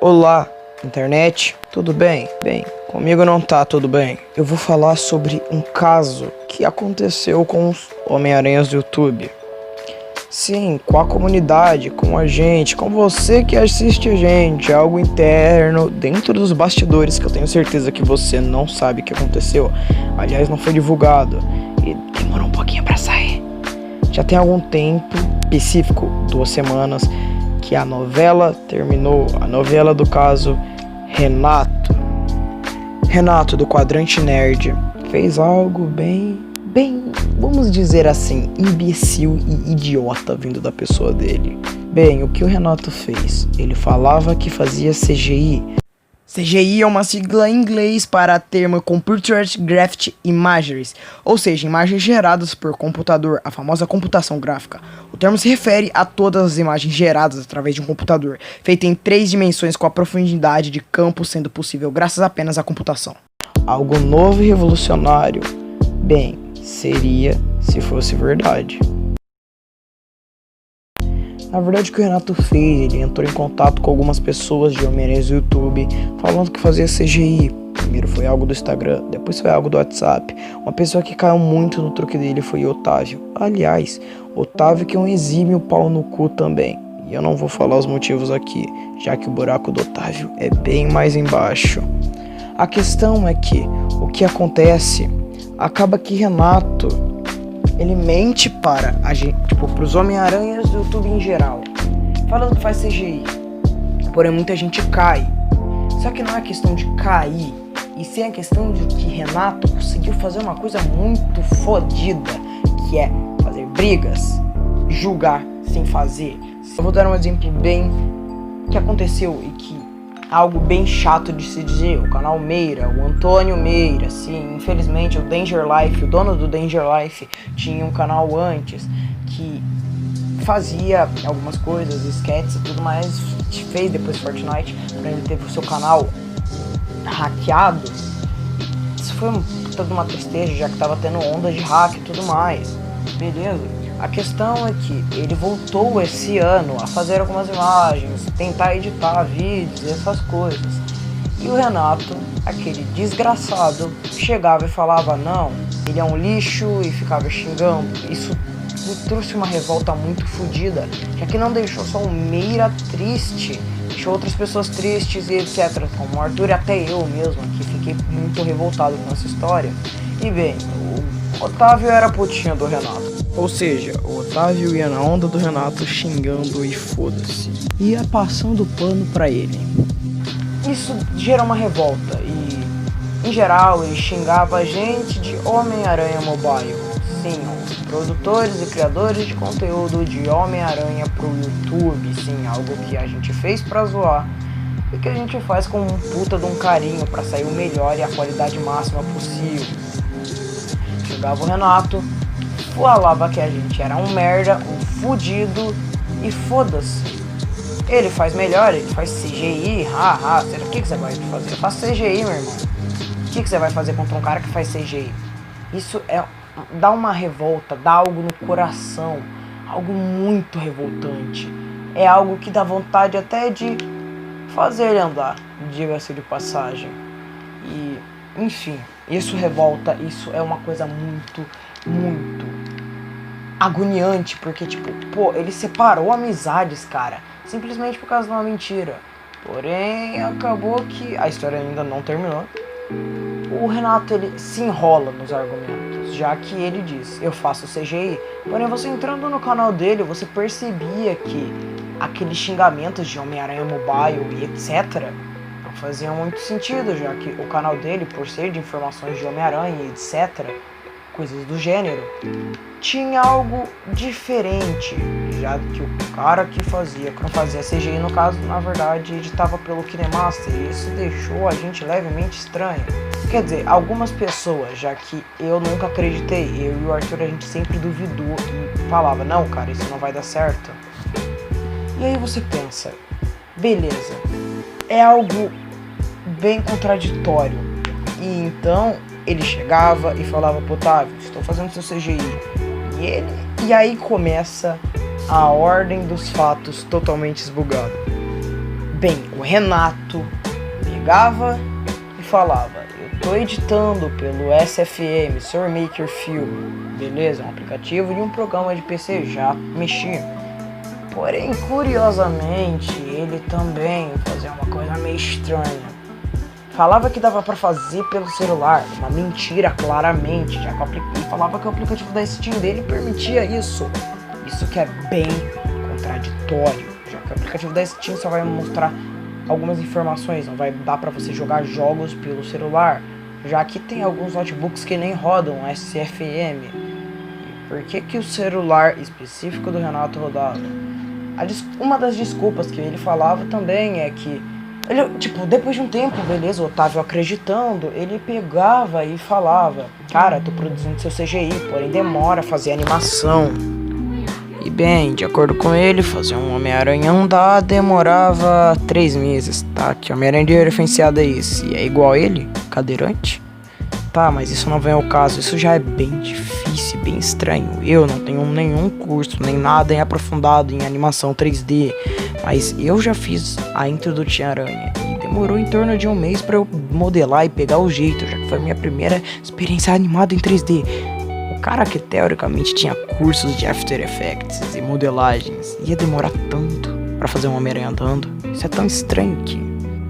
Olá, internet, tudo bem? Bem, comigo não tá tudo bem. Eu vou falar sobre um caso que aconteceu com os Homem-Aranhas do YouTube. Sim, com a comunidade, com a gente, com você que assiste a gente, algo interno, dentro dos bastidores que eu tenho certeza que você não sabe o que aconteceu. Aliás, não foi divulgado e demorou um pouquinho pra sair. Já tem algum tempo específico, 2 semanas, que a novela terminou, a novela do caso Renato do Quadrante Nerd fez algo bem, vamos dizer assim, imbecil e idiota vindo da pessoa dele. Bem, o que o Renato fez? Ele falava que fazia CGI. CGI é uma sigla em inglês para termo Computer Graphic Imageries, ou seja, imagens geradas por computador, a famosa computação gráfica. O termo se refere a todas as imagens geradas através de um computador, feita em 3 dimensões com a profundidade de campo sendo possível graças apenas à computação. Algo novo e revolucionário? Bem, seria se fosse verdade. Na verdade, o que o Renato fez, ele entrou em contato com algumas pessoas de Homem-Aranha do YouTube, falando que fazia CGI. Primeiro foi algo do Instagram, depois foi algo do WhatsApp. Uma pessoa que caiu muito no truque dele foi o Otávio. Aliás, Otávio que é um exímio pau no cu também. E eu não vou falar os motivos aqui, já que o buraco do Otávio é bem mais embaixo. A questão é que, o que acontece, acaba que Renato, ele mente para a gente, pros Homem-Aranhas do YouTube em geral, falando que faz CGI. Porém, muita gente cai. Só que não é questão de cair, e sim a questão de que Renato conseguiu fazer uma coisa muito fodida, que é fazer brigas, julgar sem fazer. Eu vou dar um exemplo bem que aconteceu e que algo bem chato de se dizer. O canal Meira, o Antônio Meira, sim, infelizmente o Danger Life, o dono do Danger Life, tinha um canal antes que fazia algumas coisas, sketches e tudo mais, fez depois Fortnite, quando ele teve o seu canal hackeado. Isso foi toda uma tristeza, já que tava tendo ondas de hack e tudo mais, beleza? A questão é que ele voltou esse ano a fazer algumas imagens, tentar editar vídeos e essas coisas. E o Renato, aquele desgraçado, chegava e falava não, ele é um lixo e ficava xingando. Isso me trouxe uma revolta muito fodida, já que não deixou só o Meira triste, deixou outras pessoas tristes e etc. Como o Arthur e até eu mesmo, que fiquei muito revoltado com essa história. E bem, o Otávio era a putinha do Renato. Ou seja, o Otávio ia na onda do Renato xingando e foda-se. Ia passando pano pra ele. Isso gera uma revolta e, em geral, ele xingava a gente de Homem-Aranha Mobile. Sim, os produtores e criadores de conteúdo de Homem-Aranha pro YouTube. Sim, algo que a gente fez pra zoar e que a gente faz com um puta de um carinho pra sair o melhor e a qualidade máxima possível. Chegava o Renato, falava que a gente era um merda, um fudido e foda-se. Ele faz melhor, ele faz CGI, será que você vai fazer? Eu faço CGI, meu irmão. O que você vai fazer contra um cara que faz CGI? Isso dá uma revolta, dá algo no coração, algo muito revoltante. É algo que dá vontade até de fazer ele andar, diga-se de passagem. E, enfim, isso revolta, isso é uma coisa muito agoniante, porque ele separou amizades, cara, simplesmente por causa de uma mentira. Porém, acabou que a história ainda não terminou. O Renato, ele se enrola nos argumentos, já que ele diz, eu faço CGI. Porém, você entrando no canal dele, você percebia que aqueles xingamentos de Homem-Aranha Mobile e etc. não faziam muito sentido, já que o canal dele, por ser de informações de Homem-Aranha e etc., coisas do gênero, tinha algo diferente, já que o cara que não fazia CGI, no caso, na verdade, editava pelo KineMaster, e isso deixou a gente levemente estranho. Quer dizer, algumas pessoas, já que eu nunca acreditei, eu e o Arthur, a gente sempre duvidou e falava, não, cara, isso não vai dar certo. E aí você pensa, beleza, é algo bem contraditório, e então ele chegava e falava pro Otávio, estou fazendo seu CGI. E aí começa a ordem dos fatos totalmente esbugada. Bem, o Renato pegava e falava: eu tô editando pelo SFM, Source Maker Film, beleza? É um aplicativo de um programa de PC, já mexi. Porém, curiosamente, ele também fazia uma coisa meio estranha. Falava que dava pra fazer pelo celular, uma mentira claramente, já que ele falava que o aplicativo da Steam dele permitia isso. Isso que é bem contraditório, já que o aplicativo da Steam só vai mostrar algumas informações, não vai dar pra você jogar jogos pelo celular, já que tem alguns notebooks que nem rodam SFM. E por que o celular específico do Renato rodava? Uma das desculpas que ele falava também é que ele, depois de um tempo, beleza, o Otávio acreditando, ele pegava e falava: cara, tô produzindo seu CGI, porém demora a fazer animação. E bem, de acordo com ele, fazer um Homem-Aranha andar demorava 3 meses, tá? Que Homem-Aranha referenciado é esse? É igual a ele? Cadeirante? Tá, mas isso não vem ao caso, isso já é bem difícil, bem estranho. Eu não tenho nenhum curso, nem nada em aprofundado em animação 3D, mas eu já fiz a intro do Tia-Aranha e demorou em torno de 1 mês pra eu modelar e pegar o jeito, já que foi a minha primeira experiência animada em 3D. O cara que teoricamente tinha cursos de After Effects e modelagens ia demorar tanto pra fazer um Homem-Aranha andando. Isso é tão estranho que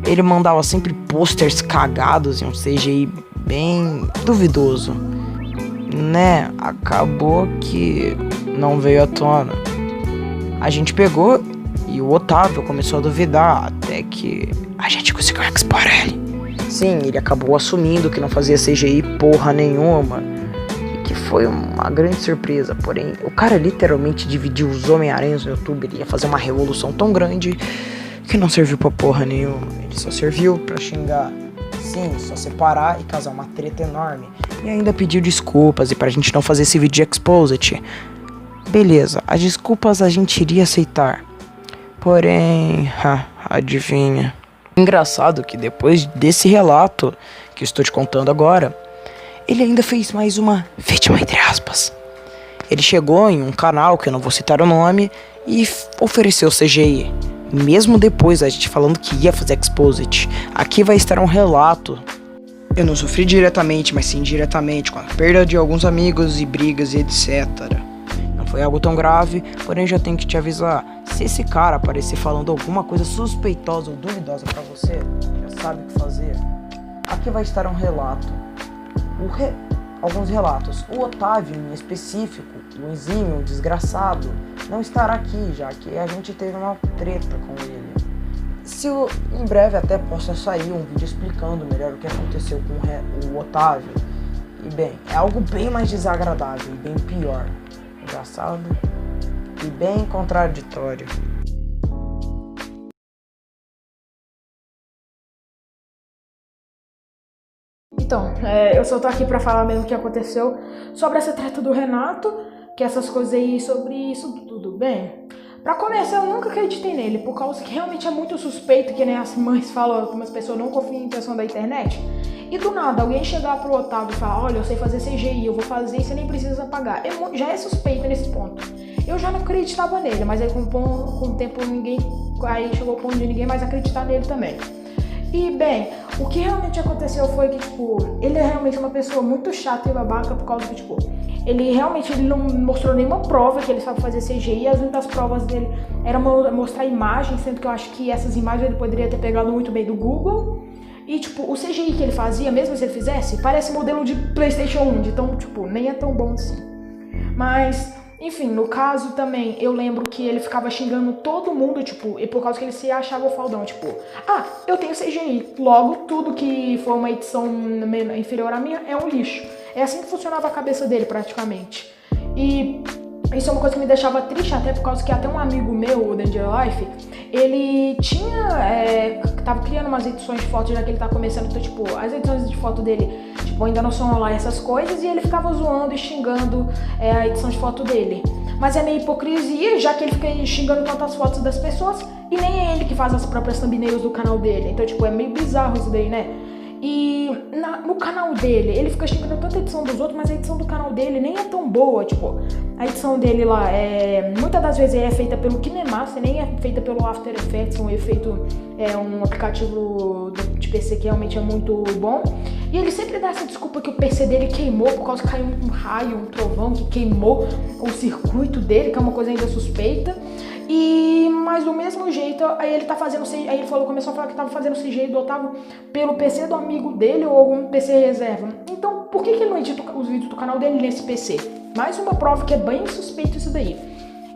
ele mandava sempre posters cagados e um CGI bem duvidoso, né? Acabou que não veio à tona. A gente pegou e o Otávio começou a duvidar, até que a gente conseguiu expor ele. Sim, ele acabou assumindo que não fazia CGI porra nenhuma, e que foi uma grande surpresa. Porém, o cara literalmente dividiu os Homem-Aranhas no YouTube. Ele ia fazer uma revolução tão grande que não serviu pra porra nenhuma. Ele só serviu pra xingar. Sim, só separar e causar uma treta enorme. E ainda pediu desculpas e pra gente não fazer esse vídeo de Exposit. Beleza, as desculpas a gente iria aceitar. Porém, adivinha. Engraçado que depois desse relato que eu estou te contando agora, ele ainda fez mais uma vítima entre aspas. Ele chegou em um canal, que eu não vou citar o nome, e ofereceu CGI. Mesmo depois da gente falando que ia fazer Exposit. Aqui vai estar um relato. Eu não sofri diretamente, mas sim indiretamente, com a perda de alguns amigos e brigas e etc. Não foi algo tão grave, porém já tenho que te avisar. Se esse cara aparecer falando alguma coisa suspeitosa ou duvidosa pra você, já sabe o que fazer. Aqui vai estar um relato. Alguns relatos. O Otávio, em específico, o exímio, o desgraçado, não estará aqui, já que a gente teve uma treta com ele. Em breve até possa sair um vídeo explicando melhor o que aconteceu com o Otávio. E bem, é algo bem mais desagradável e bem pior. Engraçado e bem contraditório. Então, eu só tô aqui pra falar mesmo o que aconteceu sobre essa treta do Renato, que essas coisas aí, sobre isso tudo bem. Pra começar, eu nunca acreditei nele, por causa que realmente é muito suspeito, que nem as mães falam, como as pessoas não confiam em pessoa da internet. E do nada, alguém chegar pro Otávio e falar: olha, eu sei fazer CGI, eu vou fazer e você nem precisa pagar. Já é suspeito nesse ponto. Eu já não acreditava nele, mas aí com o tempo aí chegou o ponto de ninguém mais acreditar nele também. E bem, o que realmente aconteceu foi que, ele é realmente uma pessoa muito chata e babaca, por causa que, ele não mostrou nenhuma prova que ele sabe fazer CGI. As únicas provas dele eram mostrar imagens, sendo que eu acho que essas imagens ele poderia ter pegado muito bem do Google. E, o CGI que ele fazia, mesmo se ele fizesse, parece modelo de PlayStation 1, então, nem é tão bom assim. Mas, enfim, no caso também, eu lembro que ele ficava xingando todo mundo, e por causa que ele se achava o faldão, eu tenho CGI, logo tudo que for uma edição inferior à minha é um lixo. É assim que funcionava a cabeça dele, praticamente. E isso é uma coisa que me deixava triste, até por causa que até um amigo meu, o Danger Life, ele tava criando umas edições de foto, já que ele tá começando, então, as edições de foto dele, ainda não são lá essas coisas, e ele ficava zoando e xingando a edição de foto dele. Mas é meio hipocrisia, já que ele fica xingando tantas fotos das pessoas, e nem é ele que faz as próprias thumbnails do canal dele. Então, é meio bizarro isso daí, né? E no canal dele, ele fica xingando tanta edição dos outros, mas a edição do canal dele nem é tão boa, tipo, a edição dele lá, muitas das vezes é feita pelo KineMaster, nem é feita pelo After Effects, um aplicativo de PC que realmente é muito bom, e ele sempre dá essa desculpa que o PC dele queimou por causa que caiu um raio, um trovão que queimou o circuito dele, que é uma coisa ainda suspeita. Mas do mesmo jeito, aí ele começou a falar que tava fazendo CGI do Otávio pelo PC do amigo dele ou algum PC reserva. Então, por que ele não edita os vídeos do canal dele nesse PC? Mais uma prova que é bem suspeito isso daí.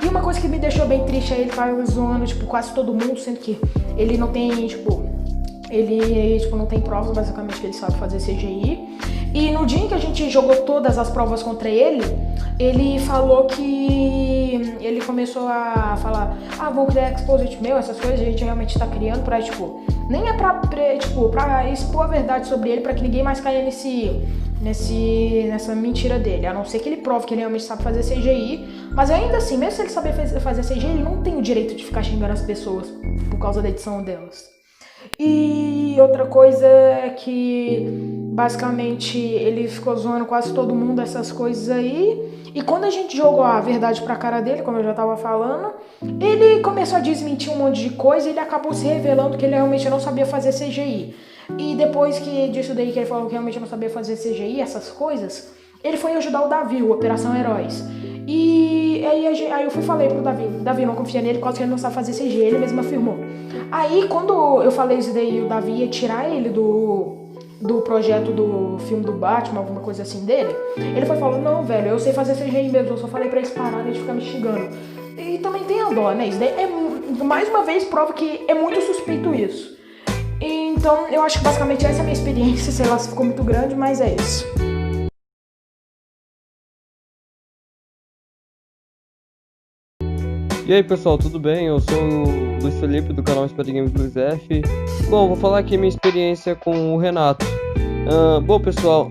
E uma coisa que me deixou bem triste é ele tá zoando, tipo, quase todo mundo, sendo que ele não tem, não tem provas, basicamente, que ele sabe fazer CGI. E no dia em que a gente jogou todas as provas contra ele, ele falou que ele começou a falar, vou criar exposit meu, essas coisas, a gente realmente tá criando pra, nem é pra expor a verdade sobre ele, pra que ninguém mais caia nessa mentira dele, a não ser que ele prove que ele realmente sabe fazer CGI, mas ainda assim, mesmo se ele saber fazer CGI, ele não tem o direito de ficar xingando as pessoas por causa da edição delas. E outra coisa é que basicamente ele ficou zoando quase todo mundo essas coisas aí. E quando a gente jogou a verdade pra cara dele, como eu já tava falando, ele começou a desmentir um monte de coisa e ele acabou se revelando que ele realmente não sabia fazer CGI. E depois disso daí que ele falou que realmente não sabia fazer CGI, essas coisas, ele foi ajudar o Davi, o Operação Heróis. E aí eu falei pro Davi não confia nele, por causa que ele não sabe fazer CGI, ele mesmo afirmou. Aí quando eu falei isso daí, o Davi ia tirar ele do projeto do filme do Batman, alguma coisa assim dele, ele foi falando, não, velho, eu sei fazer CGI mesmo, eu só falei pra eles pararem de ficar me xingando. E também tem a dó, né? Isso daí mais uma vez prova que é muito suspeito isso. Então eu acho que basicamente essa é a minha experiência, sei lá se ficou muito grande, mas é isso. E aí pessoal, tudo bem? Eu sou o Luiz Felipe do canal Spad Games Luiz F. Bom, vou falar aqui minha experiência com o Renato. Bom pessoal,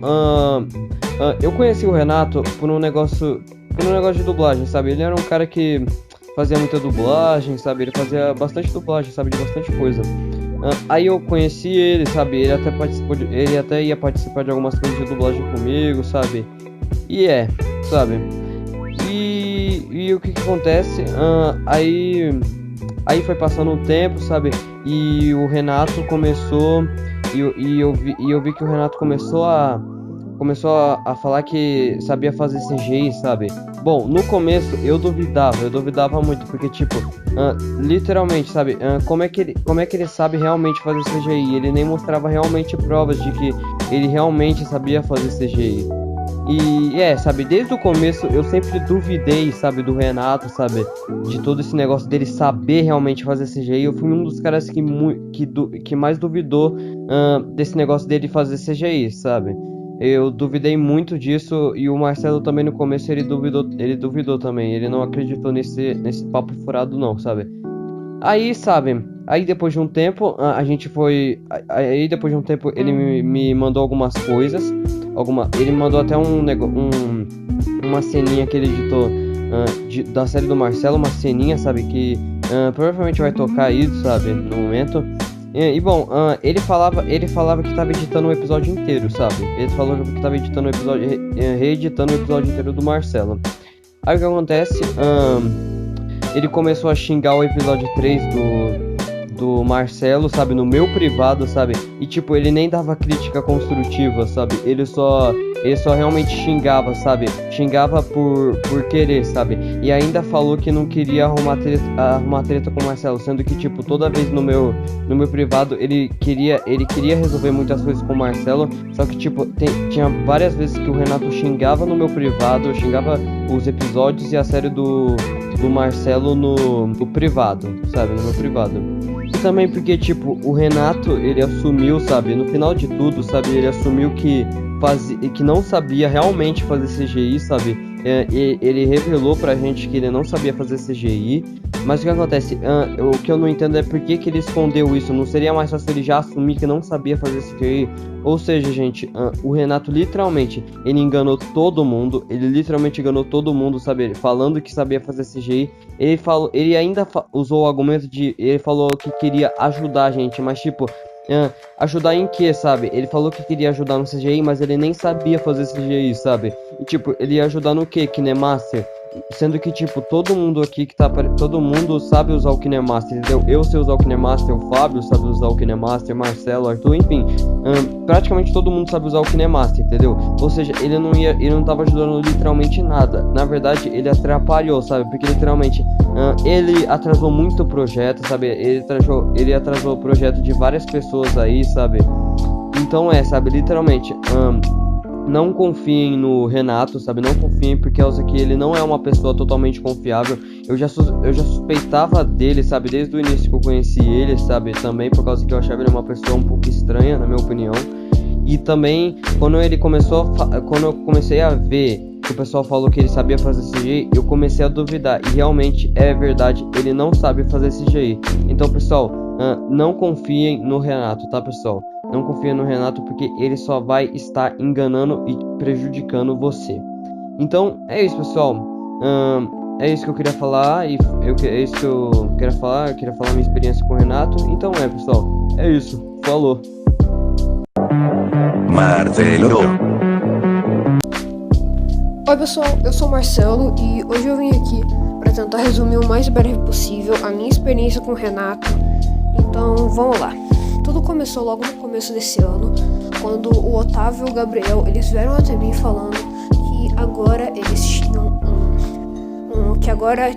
eu conheci o Renato por um negócio de dublagem, sabe? Ele era um cara que fazia muita dublagem, sabe? Ele fazia bastante dublagem, sabe? De bastante coisa. Aí eu conheci ele, sabe? Ele até ia participar de algumas coisas de dublagem comigo, sabe? Sabe? E o que acontece? Aí foi passando um tempo, sabe? E o Renato começou. E eu vi que o Renato começou a falar que sabia fazer CGI, sabe? Bom, no começo eu duvidava muito, porque literalmente, sabe? Como é que ele sabe realmente fazer CGI? Ele nem mostrava realmente provas de que ele realmente sabia fazer CGI. Sabe, desde o começo eu sempre duvidei, sabe, do Renato, sabe, de todo esse negócio dele saber realmente fazer CGI. Eu fui um dos caras que mais duvidou desse negócio dele fazer CGI, sabe. Eu duvidei muito disso, e o Marcelo também no começo ele duvidou também, ele não acreditou nesse papo furado não, sabe. Aí depois de um tempo, ele me mandou algumas coisas, ele mandou até uma ceninha que ele editou da série do Marcelo, uma ceninha, sabe, que provavelmente vai tocar aí, sabe, no momento. Ele falava que tava editando um episódio inteiro, sabe, ele falou que tava editando reeditando o episódio inteiro do Marcelo. Aí o que acontece, ele começou a xingar o episódio 3 do Marcelo, sabe, no meu privado, sabe, e ele nem dava crítica construtiva, sabe, ele só realmente xingava, sabe, xingava por querer, sabe, e ainda falou que não queria arrumar treta com o Marcelo, sendo que, toda vez no meu privado, ele queria resolver muitas coisas com o Marcelo, só que, tinha várias vezes que o Renato xingava no meu privado, xingava os episódios e a série do Marcelo no privado, sabe, no meu privado. E também porque, o Renato, ele assumiu, sabe, no final de tudo, sabe, ele assumiu que não sabia realmente fazer CGI, sabe, ele revelou pra gente que ele não sabia fazer CGI, mas o que acontece, o que eu não entendo é por que ele escondeu isso. Não seria mais fácil ele já assumir que não sabia fazer CGI? Ou seja, gente, o Renato literalmente, ele enganou todo mundo, sabe, falando que sabia fazer CGI. Ele ainda usou o argumento ele falou que queria ajudar a gente, mas Ajudar em quê, sabe? Ele falou que queria ajudar no CGI, mas ele nem sabia fazer CGI, sabe? E tipo, ele ia ajudar no quê? KineMaster? Sendo que, tipo, todo mundo aqui que todo mundo sabe usar o KineMaster, entendeu? Eu sei usar o KineMaster, o Fábio sabe usar o KineMaster, Marcelo, Arthur, enfim. Praticamente todo mundo sabe usar o KineMaster, entendeu? Ou seja, ele não tava ajudando literalmente nada. Na verdade, ele atrapalhou, sabe? Porque literalmente, ele atrasou muito o projeto, sabe? Ele atrasou o projeto de várias pessoas aí, sabe? Então sabe? Literalmente, não confiem no Renato, sabe? Não confiem por causa que ele não é uma pessoa totalmente confiável. Eu já suspeitava dele, sabe? Desde o início que eu conheci ele, sabe? Também por causa que eu achava ele uma pessoa um pouco estranha, na minha opinião. E também, quando eu comecei a ver que o pessoal falou que ele sabia fazer CGI, eu comecei a duvidar. E realmente é verdade, ele não sabe fazer CGI. Então, pessoal, não confiem no Renato, tá, pessoal? Não confia no Renato porque ele só vai estar enganando e prejudicando você. Então, é isso, pessoal. É isso que eu queria falar. É isso que eu queria falar. Eu queria falar minha experiência com o Renato. Então, pessoal. É isso. Falou. Marcelo. Oi pessoal, eu sou o Marcelo e hoje eu vim aqui para tentar resumir o mais breve possível a minha experiência com o Renato. Então vamos lá. Tudo começou logo no começo desse ano, quando o Otávio e o Gabriel eles vieram até mim falando que agora eles tinham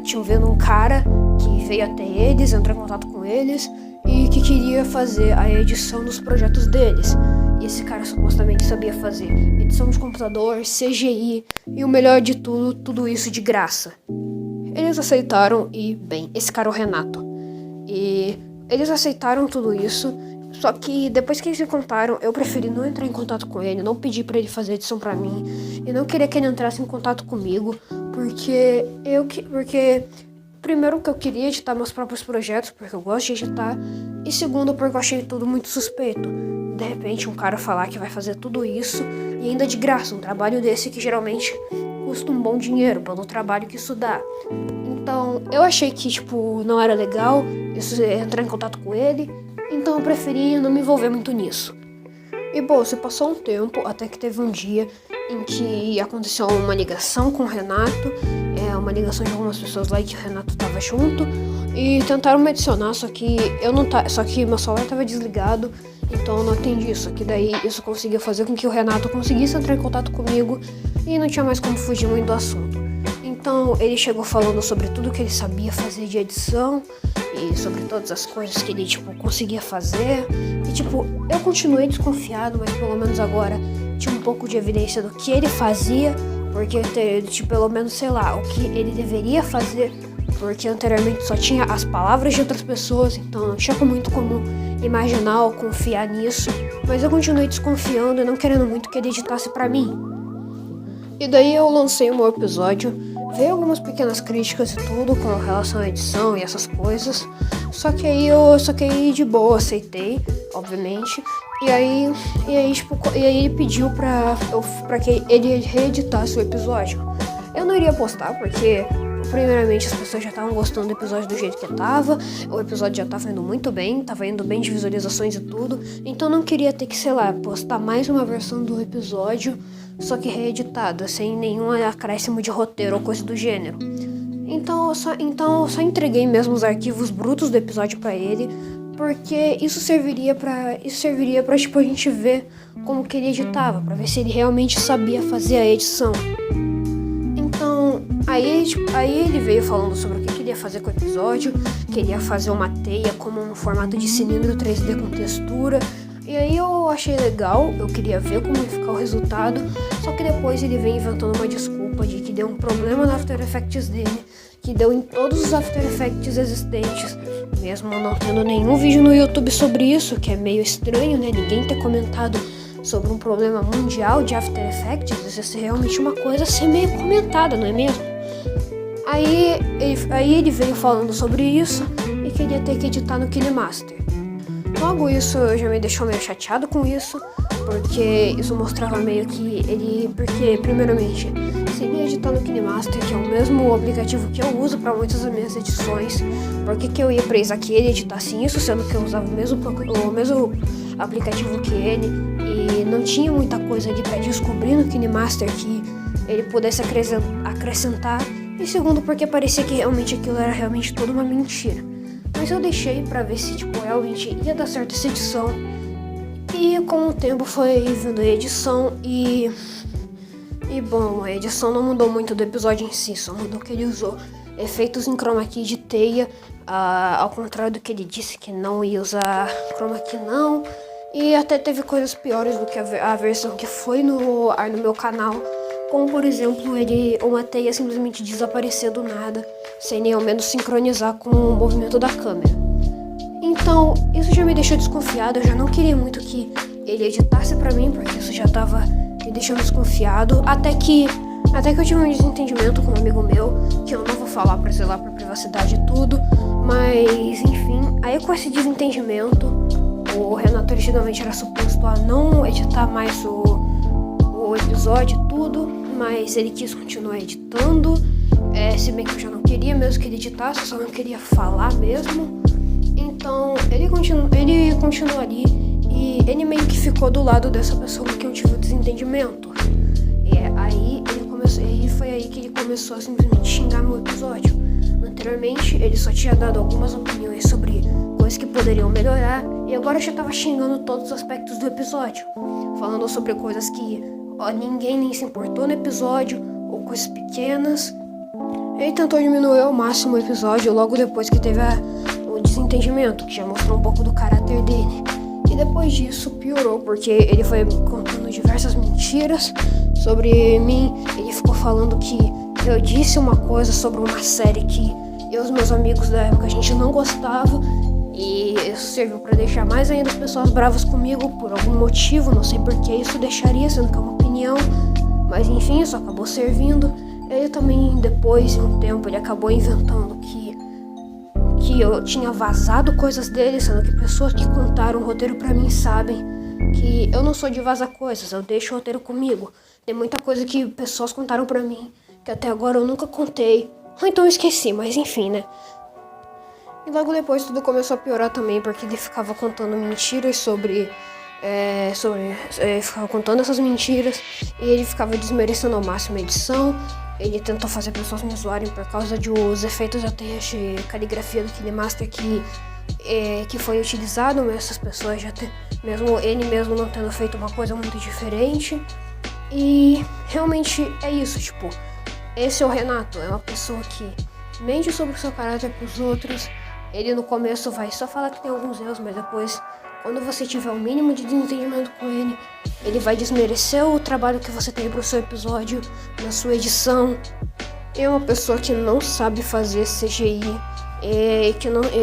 tinham vendo um cara que veio até eles, entrou em contato com eles e que queria fazer a edição dos projetos deles. E esse cara supostamente sabia fazer edição de computador, CGI e o melhor de tudo isso de graça. Eles aceitaram e, bem, esse cara é o Renato. E eles aceitaram tudo isso, só que depois que eles me contaram, eu preferi não entrar em contato com ele, não pedir pra ele fazer edição pra mim, e não queria que ele entrasse em contato comigo, porque primeiro que eu queria editar meus próprios projetos, porque eu gosto de editar, e segundo porque eu achei tudo muito suspeito. De repente um cara falar que vai fazer tudo isso, e ainda de graça, um trabalho desse que geralmente custa um bom dinheiro pelo trabalho que isso dá. Então eu achei que não era legal isso, entrar em contato com ele, então eu preferi não me envolver muito nisso. E bom, se passou um tempo, até que teve um dia em que aconteceu uma ligação com o Renato, uma ligação de algumas pessoas lá e que o Renato tava junto, e tentaram me adicionar, só que meu celular tava desligado, então eu não atendi, só que daí isso conseguia fazer com que o Renato conseguisse entrar em contato comigo e não tinha mais como fugir muito do assunto. Então ele chegou falando sobre tudo que ele sabia fazer de edição e sobre todas as coisas que ele conseguia fazer. E eu continuei desconfiado, mas pelo menos agora tinha um pouco de evidência do que ele fazia, porque pelo menos sei lá, o que ele deveria fazer, porque anteriormente só tinha as palavras de outras pessoas, então não tinha muito como imaginar ou confiar nisso. Mas eu continuei desconfiando e não querendo muito que ele editasse pra mim. E daí eu lancei o meu episódio, veio algumas pequenas críticas e tudo com relação à edição e essas coisas, só que aí de boa aceitei, obviamente, e aí ele pediu pra que ele reeditasse o episódio. Eu não iria postar porque primeiramente as pessoas já estavam gostando do episódio do jeito que tava, o episódio já tava indo muito bem, tava indo bem de visualizações e tudo, então não queria ter que, postar mais uma versão do episódio, só que reeditada, sem nenhum acréscimo de roteiro ou coisa do gênero. Então eu só entreguei mesmo os arquivos brutos do episódio pra ele, porque isso serviria pra a gente ver como que ele editava, pra ver se ele realmente sabia fazer a edição. Então, aí ele veio falando sobre o que queria fazer com o episódio, queria fazer uma teia como um formato de cilindro 3D com textura. E aí eu achei legal, eu queria ver como ia ficar o resultado, só que depois ele veio inventando uma desculpa de que deu um problema no After Effects dele, que deu em todos os After Effects existentes, mesmo não tendo nenhum vídeo no YouTube sobre isso, que é meio estranho, né? Ninguém ter comentado sobre um problema mundial de After Effects, isso é realmente uma coisa a ser meio comentada, não é mesmo? Aí ele veio falando sobre isso e queria ter que editar no KineMaster. Logo isso já me deixou meio chateado com isso, porque isso mostrava meio que ele... Porque, primeiramente, se ele editar no KineMaster, que é o mesmo aplicativo que eu uso para muitas das minhas edições, por que eu ia precisar que ele editasse isso, sendo que eu usava o mesmo aplicativo que ele, e não tinha muita coisa ali para descobrir no KineMaster que ele pudesse acrescentar, e segundo, porque parecia que realmente aquilo era realmente toda uma mentira. Mas eu deixei pra ver se realmente ia dar certo essa edição. E com o tempo foi vindo a edição e bom, a edição não mudou muito do episódio em si, só mudou que ele usou efeitos em chroma key de teia, ao contrário do que ele disse que não ia usar chroma key não. E até teve coisas piores do que a versão que foi no ar no meu canal, como por exemplo uma teia simplesmente desaparecer do nada, sem nem ao menos sincronizar com o movimento da câmera. Então isso já me deixou desconfiado, eu já não queria muito que ele editasse pra mim, porque isso já tava me deixando desconfiado, até que eu tive um desentendimento com um amigo meu, que eu não vou falar pra zelar pra privacidade e tudo, mas enfim, aí com esse desentendimento, o Renato originalmente era suposto a não editar mais o episódio e tudo, mas ele quis continuar editando, se bem que eu já não queria mesmo que ele editasse, eu só não queria falar mesmo. Então ele continuou ali e ele meio que ficou do lado dessa pessoa que eu tive o desentendimento. E foi aí que ele começou a simplesmente xingar meu episódio. Anteriormente ele só tinha dado algumas opiniões sobre coisas que poderiam melhorar, e agora já tava xingando todos os aspectos do episódio, falando sobre coisas que ninguém nem se importou no episódio, ou coisas pequenas. Ele tentou diminuir ao máximo o episódio logo depois que teve o desentendimento, que já mostrou um pouco do caráter dele. E depois disso piorou, porque ele foi contando diversas mentiras sobre mim. Ele ficou falando que eu disse uma coisa sobre uma série que eu e os meus amigos da época a gente não gostava, e isso serviu para deixar mais ainda as pessoas bravas comigo por algum motivo, não sei por que isso deixaria, sendo que é uma opinião, mas enfim, isso acabou servindo. Ele também, depois de um tempo, ele acabou inventando que eu tinha vazado coisas dele, sendo que pessoas que contaram o roteiro pra mim sabem que eu não sou de vazar coisas, eu deixo o roteiro comigo. Tem muita coisa que pessoas contaram pra mim, que até agora eu nunca contei, ou então eu esqueci, mas enfim, né. E logo depois tudo começou a piorar também, porque ele ficava contando mentiras ficava contando essas mentiras, e ele ficava desmerecendo ao máximo a edição. Ele tentou fazer pessoas me zoarem por causa dos efeitos de caligrafia do KineMaster que foi utilizado, mas essas pessoas mesmo ele mesmo não tendo feito uma coisa muito diferente. E realmente é isso, tipo, esse é o Renato, é uma pessoa que mente sobre o seu caráter pros outros. Ele no começo vai só falar que tem alguns erros, mas depois, quando você tiver o mínimo de desentendimento com ele vai desmerecer o trabalho que você tem pro seu episódio, na sua edição. É uma pessoa que não sabe fazer CGI,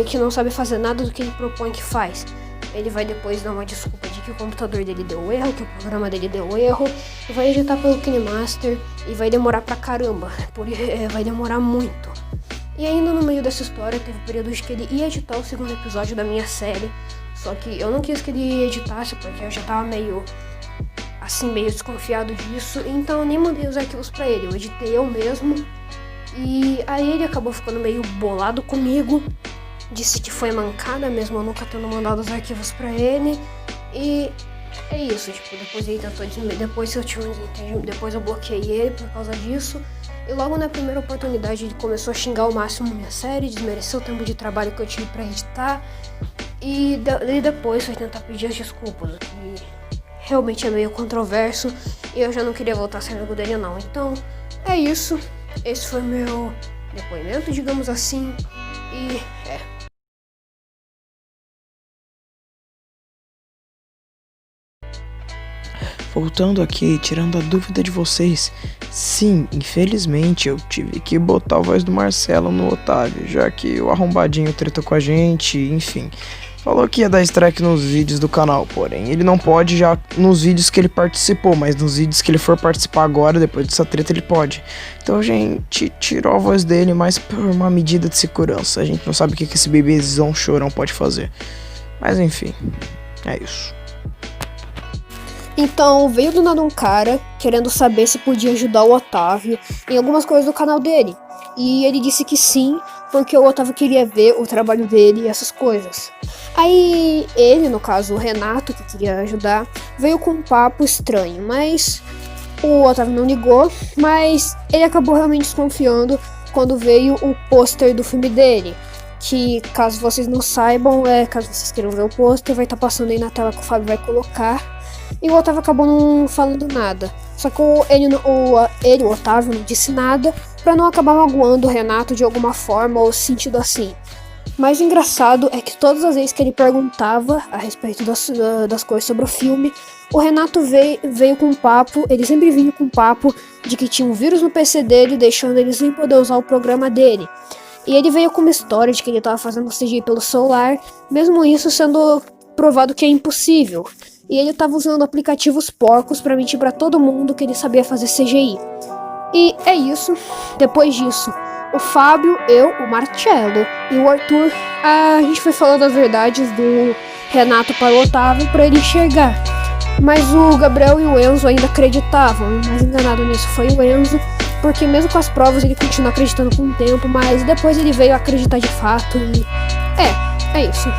que não sabe fazer nada do que ele propõe que faz. Ele vai depois dar uma desculpa de que o computador dele deu erro, que o programa dele deu erro, e vai editar pelo KineMaster, e vai demorar pra caramba, vai demorar muito. E ainda no meio dessa história teve períodos que ele ia editar o segundo episódio da minha série, só que eu não quis que ele editasse, porque eu já tava meio desconfiado disso, então eu nem mandei os arquivos pra ele, eu editei eu mesmo. E aí ele acabou ficando meio bolado comigo, disse que foi mancada mesmo eu nunca tendo mandado os arquivos pra ele. E é isso, tipo, depois ele tentou depois eu bloqueei ele por causa disso. E logo na primeira oportunidade ele começou a xingar ao máximo minha série, desmereceu o tempo de trabalho que eu tive pra editar. E depois foi tentar pedir as desculpas, o que realmente é meio controverso, e eu já não queria voltar a ser amigo dele não. Então é isso, esse foi meu depoimento, digamos assim, e Voltando aqui, tirando a dúvida de vocês, sim, infelizmente eu tive que botar a voz do Marcelo no Otávio, já que o arrombadinho treta com a gente, enfim. Falou que ia dar strike nos vídeos do canal, porém ele não pode já nos vídeos que ele participou, mas nos vídeos que ele for participar agora, depois dessa treta, ele pode. Então a gente tirou a voz dele, mas por uma medida de segurança. A gente não sabe o que esse bebezão chorão pode fazer. Mas enfim, é isso. Então veio do nada um cara querendo saber se podia ajudar o Otávio em algumas coisas do canal dele. E ele disse que sim, porque o Otávio queria ver o trabalho dele e essas coisas. Aí ele, no caso o Renato, que queria ajudar, veio com um papo estranho, mas o Otávio não ligou, mas ele acabou realmente desconfiando quando veio o pôster do filme dele. Que, caso vocês não saibam, caso vocês queiram ver o pôster, vai estar passando aí na tela que o Fábio vai colocar. E o Otávio acabou não falando nada. Só que o Otávio, não disse nada pra não acabar magoando o Renato de alguma forma ou sentido assim. Mas o engraçado é que todas as vezes que ele perguntava a respeito das coisas sobre o filme, o Renato veio com um papo, ele sempre vinha com um papo de que tinha um vírus no PC dele, deixando ele sem poder usar o programa dele. E ele veio com uma história de que ele estava fazendo CGI pelo celular, mesmo isso sendo provado que é impossível. E ele estava usando aplicativos porcos para mentir para todo mundo que ele sabia fazer CGI. E é isso. Depois disso, o Fábio, eu, o Marcello e o Arthur, a gente foi falando as verdades do Renato para o Otávio para ele enxergar. Mas o Gabriel e o Enzo ainda acreditavam. O mais enganado nisso foi o Enzo, porque mesmo com as provas ele continuou acreditando com o tempo, mas depois ele veio acreditar de fato e... é isso.